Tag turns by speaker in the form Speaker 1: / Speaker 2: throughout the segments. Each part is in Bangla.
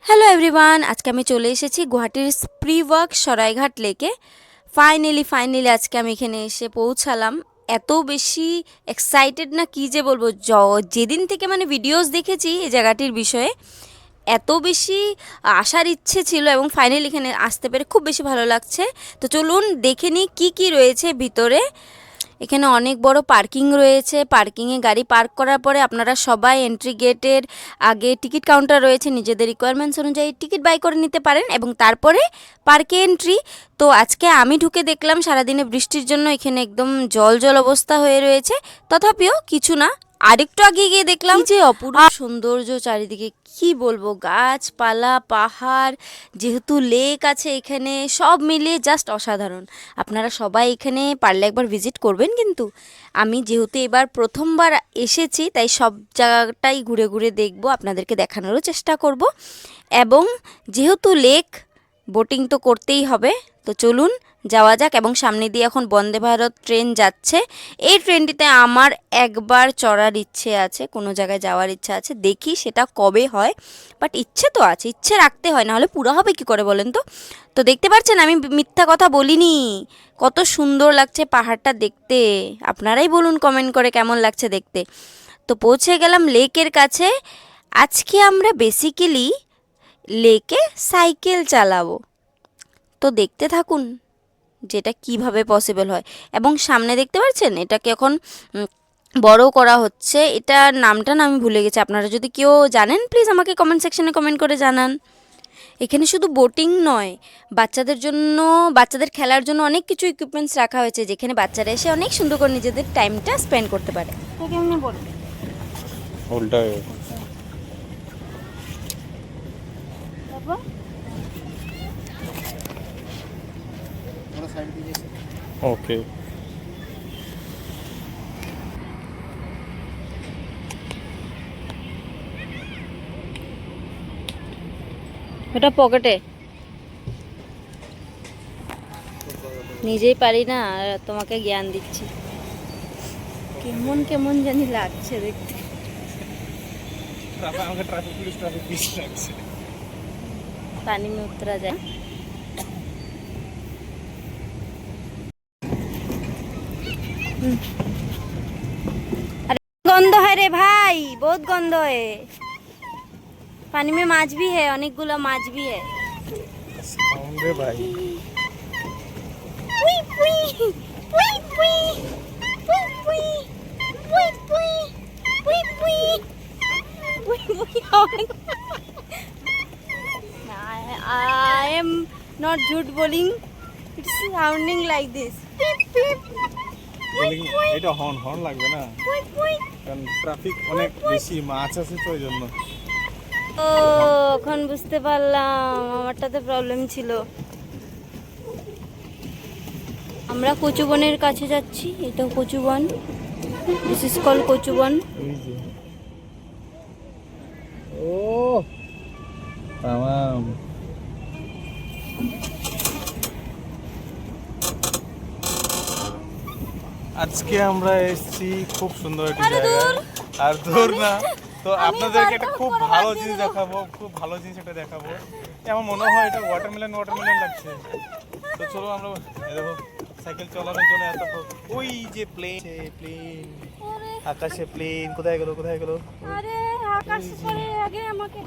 Speaker 1: হ্যালো এভরিওয়ান, আজকে আমি চলে এসেছি গুয়াহাটির স্প্রিওয়ার্ক সরাইঘাট লেকে। ফাইনালি আজকে আমি এখানে এসে পৌঁছালাম। এত বেশি এক্সাইটেড না কি যে বলবো, যেদিন থেকে মানে ভিডিওস দেখেছি এই জায়গাটির বিষয়ে এত বেশি আসার ইচ্ছে ছিল এবং ফাইনালি এখানে আসতে পেরে খুব বেশি ভালো লাগছে। তো চলুন দেখে নিই কী কী রয়েছে ভিতরে। এখানে অনেক বড় পার্কিং রয়েছে। পার্কিংয়ে গাড়ি পার্ক করার পরে আপনারা সবাই এন্ট্রি গেটের আগে টিকিট কাউন্টার রয়েছে, নিজেদের রিকোয়ারমেন্টস অনুযায়ী টিকিট বাই করে নিতে পারেন এবং তারপরে পার্কে এন্ট্রি। তো আজকে আমি ঢুকে দেখলাম সারাদিনে বৃষ্টির জন্য এখানে একদম জল অবস্থা হয়ে রয়েছে, তথাপিও কিছু না। আরেকটু আগে গিয়ে দেখলাম যে অপূর্ব সৌন্দর্য চারিদিকে, কি বলবো, গাছপালা, পাহাড়, যেহেতু লেক আছে এখানে, সব মিলিয়ে জাস্ট অসাধারণ। আপনারা সবাই এখানে পারলে একবার ভিজিট করবেন। কিন্তু আমি যেহেতু এবার প্রথমবার এসেছি তাই সব জায়গাটাই ঘুরে ঘুরে দেখব, আপনাদেরকে দেখানোরও চেষ্টা করব। এবং যেহেতু লেক, বোটিং তো করতেই হবে। তো চলুন যাওয়া যাক। এবং সামনে দিয়ে এখন বন্দে ভারত ট্রেন যাচ্ছে। এই ট্রেনটিতে আমার একবার চড়ার ইচ্ছে আছে, কোনো জায়গায় যাওয়ার ইচ্ছা আছে, দেখি সেটা কবে হয়। বাট ইচ্ছে তো আছে, ইচ্ছে রাখতে হয়, নাহলে পুরো হবে কি করে বলেন তো। তো দেখতে পাচ্ছেন আমি মিথ্যা কথা বলিনি। কত সুন্দর লাগছে পাহাড়টা দেখতে, আপনারাই বলুন কমেন্ট করে কেমন লাগছে দেখতে। তো পৌঁছে গেলাম লেকের কাছে। আজকে আমরা বেসিক্যালি লেকে সাইকেল চালাবো। তো দেখতে থাকুন যেটা কিভাবে পসিবল হয়। এবং সামনে দেখতে পাচ্ছেন এটাকে এখন বড় করা হচ্ছে। এটার নামটা না আমি ভুলে গেছি, আপনারা যদি কেউ জানেন প্লিজ আমাকে কমেন্ট সেকশনে কমেন্ট করে জানান। এখানে শুধু বোটিং নয়, বাচ্চাদের জন্য, বাচ্চাদের খেলার জন্য অনেক কিছু ইকুইপমেন্টস রাখা হয়েছে, যেখানে বাচ্চারা এসে অনেক সুন্দর করে নিজেদের টাইমটা স্পেন্ড করতে পারে। তো কেমনে বলবে
Speaker 2: উল্টা ওকে।
Speaker 1: ওটা পকেটে, নিজেই পারি না আর তোমাকে জ্ঞান দিচ্ছি। কেমন কেমন জানি লাগছে দেখতে।
Speaker 2: আমাকে ট্রাফিক পুলিশ লাগছে।
Speaker 1: পানি में उतरा যায়। अरे गंध है रे भाई, बहुत गंध है। पानी में माछ भी है, অনেকগুলো মাছ भी है।
Speaker 2: সাউন্ড রে ভাই।
Speaker 1: পুই পুই পুই পুই পুই পুই পুই পুই পুই পুই পুই পুই। I am not झूठ bowling, it's sounding like this.
Speaker 2: এটা হর্ন হর্ন লাগবে না, কারণ ট্রাফিক অনেক বেশি, মাছ আছে তো এই জন্য।
Speaker 1: ও এখন বুঝতে পারলাম, আমারটাতে প্রবলেম ছিল। আমরা কচুবনের কাছে যাচ্ছি। এটা কচুবন, দিস ইজ কল কচুবন।
Speaker 2: ও তামাম। আজকে আমরা এসেছি খুব সুন্দর একটা জায়গা। আর দূর না তো আপনাদেরকে একটা খুব ভালো জিনিস দেখাবো, খুব ভালো জিনিস একটা দেখাবো। আমার মনে হয় এটা ওয়াটারমেলন লাগছে। তো চলো আমরা দেখো সাইকেল চালানোর জন্য এত, ওই যে প্লেন, আকাশে প্লেন কোথায় গেল
Speaker 1: আরে আকাশে পড়ে আগে আমাকে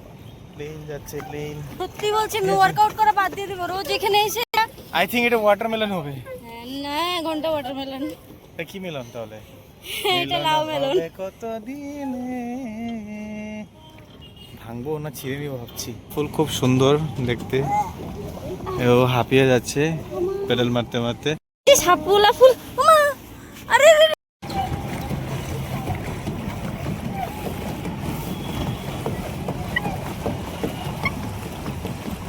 Speaker 2: প্লেন যাচ্ছে, প্লেন।
Speaker 1: সত্যি বলছি আমি ওয়ার্কআউট করা বাদ দিয়ে দেব রোজ এখানে এসে।
Speaker 2: আই থিংক এটা ওয়াটারমেলন হবে
Speaker 1: না, ঘন্টা ওয়াটারমেলন।
Speaker 2: এটা কি মেলন তাহলে?
Speaker 1: এটা লাউ মেলন।
Speaker 2: কত দিনে ভাঙবো না ছিঁড়ে নিবো ভাবছি। ফুল খুব সুন্দর দেখতে, ও হাঁপিয়ে যাচ্ছে পেডাল মারতে মারতে।
Speaker 1: সাপুলা ফুল, ওমা, আরে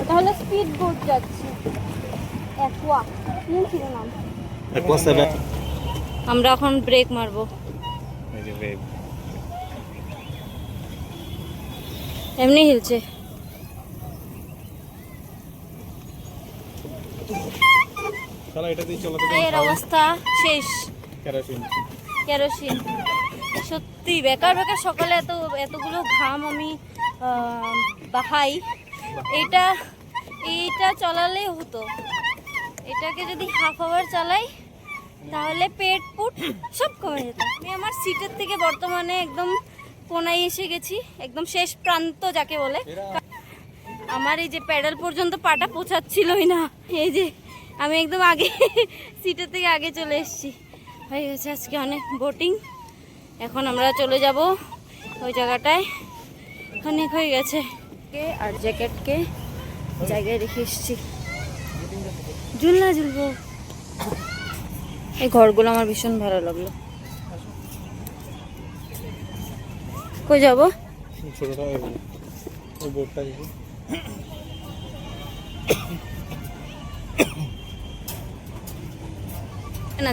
Speaker 1: তাহলে স্পিড বোট যাচ্ছে, অ্যাকোয়া কি ছিল নাম?
Speaker 2: একবার সেভেন।
Speaker 1: আমরা এখন ব্রেক মারবো।
Speaker 2: এই যে ওয়েভ,
Speaker 1: এমনি হিলছে।
Speaker 2: চলো এটা দিয়ে চলো তো।
Speaker 1: এর অবস্থা শেষ।
Speaker 2: কেরোসিন
Speaker 1: কেরোসিন সত্যি বেকার সকালে এতগুলো ঘাম আমি বাহাই, এইটা চালালেই হতো। এটাকে যদি হাফ আওয়ার চালাই তাহলে পেট পুট সব কমে যেত। আমি আমার সিটের থেকে বর্তমানে একদম কোনায় এসে গেছি, একদম শেষ প্রান্ত যাকে বলে। আমার এই যে প্যাডেল পর্যন্ত পাটা পৌঁছাচ্ছিলই না, এই যে আমি একদম আগে সিটের থেকে আগে চলে এসেছি। হয়ে গেছে আজকে অনেক বোটিং। এখন আমরা চলে যাব ওই জায়গাটায়, অনেক হয়ে গেছে। আর জ্যাকেটকে জায়গায় রেখে এসেছি, ঝুলনা ঝুলবো। এই ঘরগুলো আমার ভীষণ ভালো লাগলো। কই যাবো?
Speaker 2: ছোটটা ওই বোর্ডটা দেখি।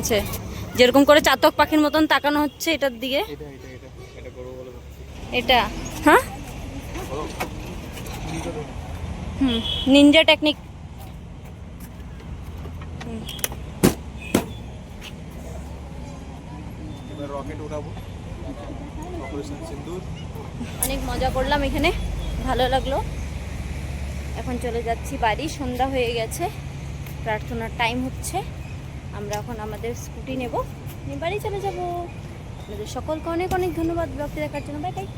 Speaker 1: আছে যেরকম করে চাতক পাখির মতন তাকানো হচ্ছে এটার দিকে।
Speaker 2: এটা করবো বলে ভাবছি।
Speaker 1: এটা হ্যাঁ, নিনজা টেকনিক।
Speaker 2: এবার রকেট উঠাবো, অপারেশন সিন্দুর।
Speaker 1: অনেক মজা করলাম এখানে, ভালো লাগলো। এখন চলে যাচ্ছি বাড়ি, সন্ধ্যা হয়ে গেছে, প্রার্থনার টাইম হচ্ছে। আমরা এখন আমাদের স্কুটি নেব, নিয়ে বাড়ি চলে যাব। আপনাদের সকলকে অনেক অনেক ধন্যবাদ ব্লগটি দেখার জন্য। Bye bye.